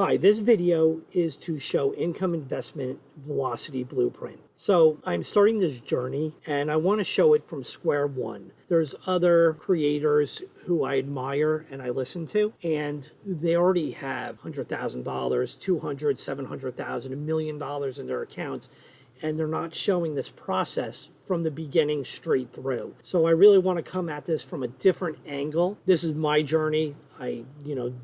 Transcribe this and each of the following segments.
Hi, this video is to show income investment velocity blueprint. So I'm starting this journey and I want to show it from square one. There's other creators who I admire and I listen to, and they already have $100,000, $200,000, $700,000, $1 million in their accounts, and they're not showing this process from the beginning straight through. So I really want to come at this from a different angle. This is my journey.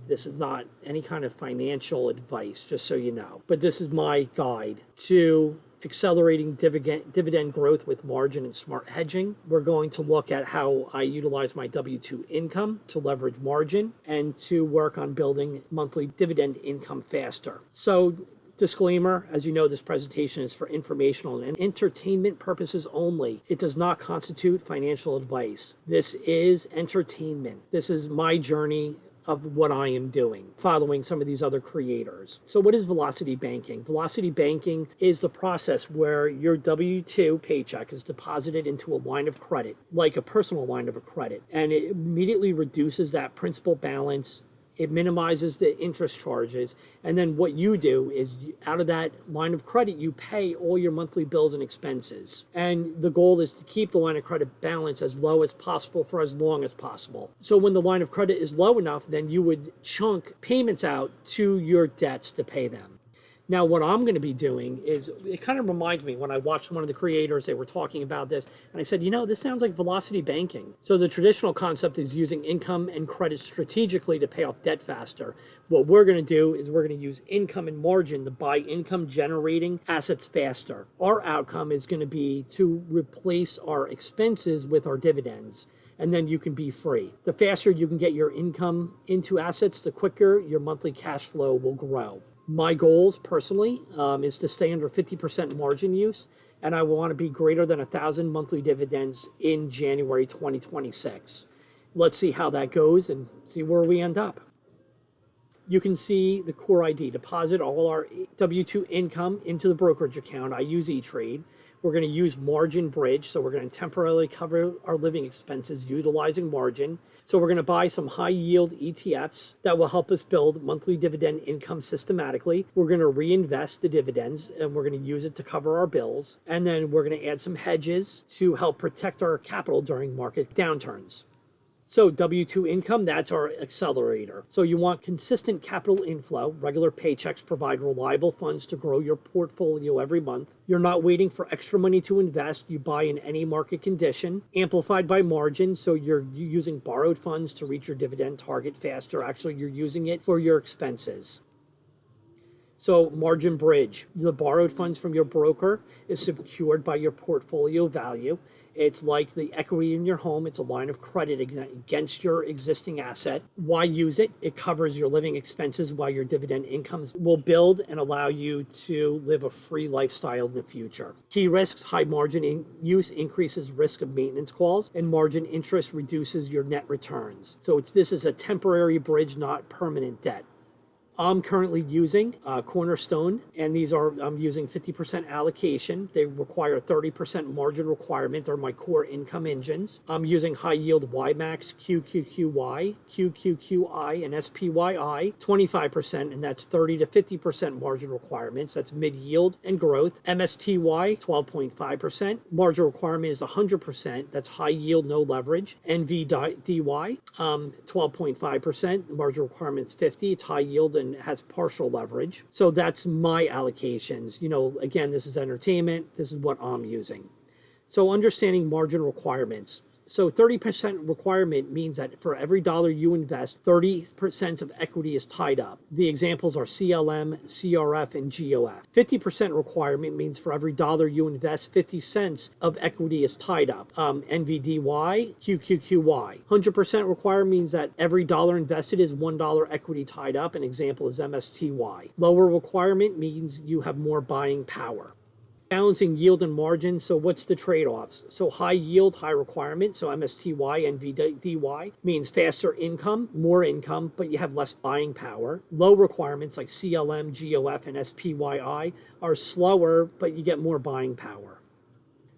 This is not any kind of financial advice, just so you know. But this is my guide to accelerating dividend growth with margin and smart hedging. We're going to look at how I utilize my W-2 income to leverage margin and to work on building monthly dividend income faster. So, disclaimer, as you know, this presentation is for informational and entertainment purposes only. It does not constitute financial advice. This is entertainment. This is my journey of what I am doing, following some of these other creators. So what is velocity banking? Velocity banking is the process where your W-2 paycheck is deposited into a line of credit, like a personal line of credit, and it immediately reduces that principal balance. It minimizes the interest charges. And then what you do is out of that line of credit, you pay all your monthly bills and expenses. And the goal is to keep the line of credit balance as low as possible for as long as possible. So when the line of credit is low enough, then you would chunk payments out to your debts to pay them. Now, what I'm going to be doing is, it kind of reminds me when I watched one of the creators, they were talking about this, and I said, this sounds like velocity banking. So the traditional concept is using income and credit strategically to pay off debt faster. What we're going to do is we're going to use income and margin to buy income generating assets faster. Our outcome is going to be to replace our expenses with our dividends, and then you can be free. The faster you can get your income into assets, the quicker your monthly cash flow will grow. My goals personally is to stay under 50% margin use, and I want to be greater than 1,000 monthly dividends in January 2026. Let's see how that goes and see where we end up. You can see the core ID, deposit all our W-2 income into the brokerage account. I use E-Trade. We're going to use margin bridge, so we're going to temporarily cover our living expenses utilizing margin. So we're going to buy some high yield ETFs that will help us build monthly dividend income systematically. We're going to reinvest the dividends and we're going to use it to cover our bills. And then we're going to add some hedges to help protect our capital during market downturns. So W-2 income, that's our accelerator. So you want consistent capital inflow. Regular paychecks provide reliable funds to grow your portfolio every month. You're not waiting for extra money to invest. You buy in any market condition. Amplified by margin, so you're using borrowed funds to reach your dividend target faster. Actually, you're using it for your expenses. So margin bridge, the borrowed funds from your broker is secured by your portfolio value. It's like the equity in your home. It's a line of credit against your existing asset. Why use it? It covers your living expenses while your dividend incomes will build and allow you to live a free lifestyle in the future. Key risks: high margin use increases risk of maintenance calls, and margin interest reduces your net returns. So this is a temporary bridge, not permanent debt. I'm currently using Cornerstone, and I'm using 50% allocation. They require 30% margin requirement. They're my core income engines. I'm using high yield YMAX, QQQY, QQQI, and SPYI, 25%, and that's 30 to 50% margin requirements. That's mid yield and growth. MSTY, 12.5%. Margin requirement is 100%. That's high yield, no leverage. NVDY, 12.5%. Margin requirement is 50. It's high yield and has partial leverage. So that's my allocations. Again, this is entertainment. This is what I'm using. So understanding margin requirements. So 30% requirement means that for every dollar you invest, 30% of equity is tied up. The examples are CLM, CRF, and GOF. 50% requirement means for every dollar you invest, 50 cents of equity is tied up. NVDY, QQQY. 100% requirement means that every dollar invested is $1 equity tied up. An example is MSTY. Lower requirement means you have more buying power. Balancing yield and margin. So what's the trade-offs? So high yield, high requirement. So MSTY and VDY means faster income, more income, but you have less buying power. Low requirements like CLM, GOF, and SPYI are slower, but you get more buying power.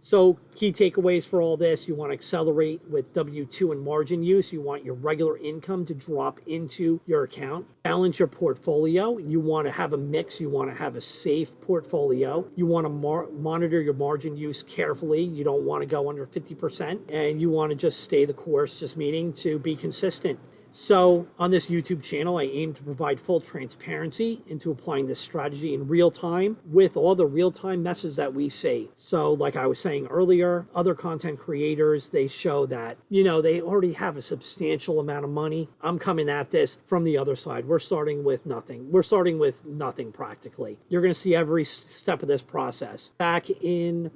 So key takeaways for all this: you want to accelerate with W-2 and margin use. You want your regular income to drop into your account. Balance your portfolio. You want to have a mix. You want to have a safe portfolio. You want to monitor your margin use carefully. You don't want to go under 50%, and you want to just stay the course, just meaning to be consistent. So on this YouTube channel, I aim to provide full transparency into applying this strategy in real time with all the real-time messes that we see. So like I was saying earlier, other content creators, they show that, they already have a substantial amount of money. I'm coming at this from the other side. We're starting with nothing. We're starting with nothing practically. You're going to see every step of this process. Back in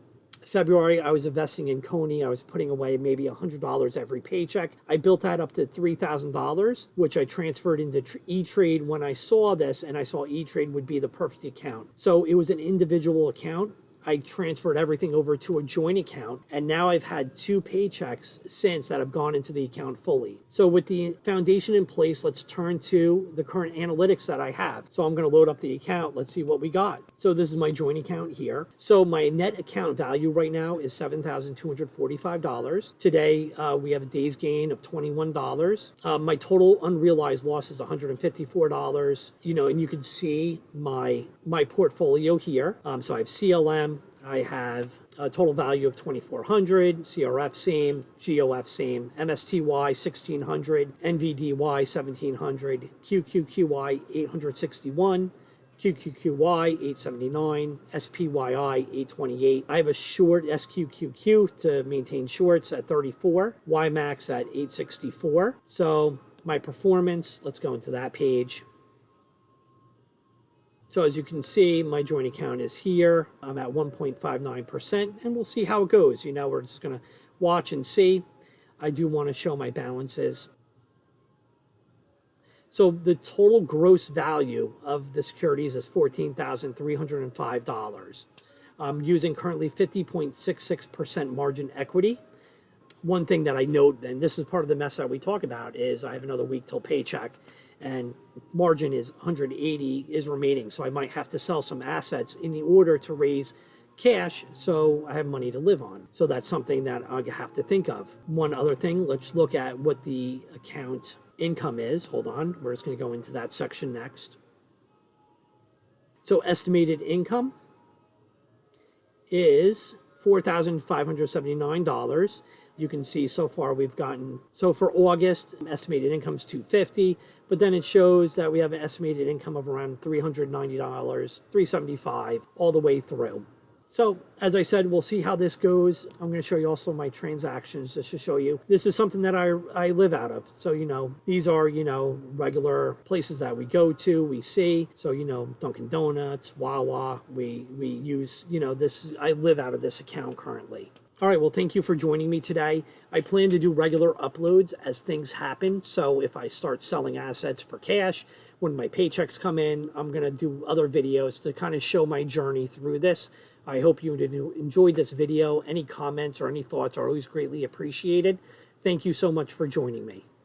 February, I was investing in Coney. I was putting away maybe $100 every paycheck. I built that up to $3,000, which I transferred into E-Trade when I saw this, and I saw E-Trade would be the perfect account. So it was an individual account. I transferred everything over to a joint account, and now I've had 2 paychecks since that have gone into the account fully. So with the foundation in place, let's turn to the current analytics that I have. So I'm going to load up the account. Let's see what we got. So this is my joint account here. So my net account value right now is $7,245. Today, we have a day's gain of $21. My total unrealized loss is $154. And you can see my portfolio here. So I have CLM. I have a total value of 2,400, CRF same, GOF same, MSTY 1,600, NVDY 1,700, QQQY 861, QQQY 879, SPYI 828. I have a short SQQQ to maintain shorts at 34, YMAX at 864. So my performance, let's go into that page. So as you can see, my joint account is here. I'm at 1.59%, and we'll see how it goes. We're just going to watch and see. I do want to show my balances. So the total gross value of the securities is $14,305. I'm using currently 50.66% margin equity. One thing that I note, and this is part of the mess that we talk about, is I have another week till paycheck, and margin is 180 is remaining. So I might have to sell some assets in the order to raise cash so I have money to live on. So that's something that I have to think of. One other thing, let's look at what the account income is. Hold on, we're just going to go into that section next. So estimated income is $4,579. You can see so far we've gotten, so for August, estimated income is $250, but then it shows that we have an estimated income of around $390, $375 all the way through. So as I said, we'll see how this goes. I'm going to show you also my transactions just to show you. This is something that I live out of. So, these are, regular places that we go to, we see. So, Dunkin' Donuts, Wawa, we use, this, I live out of this account currently. All right, well, thank you for joining me today. I plan to do regular uploads as things happen. So if I start selling assets for cash, when my paychecks come in, I'm going to do other videos to kind of show my journey through this. I hope you enjoyed this video. Any comments or any thoughts are always greatly appreciated. Thank you so much for joining me.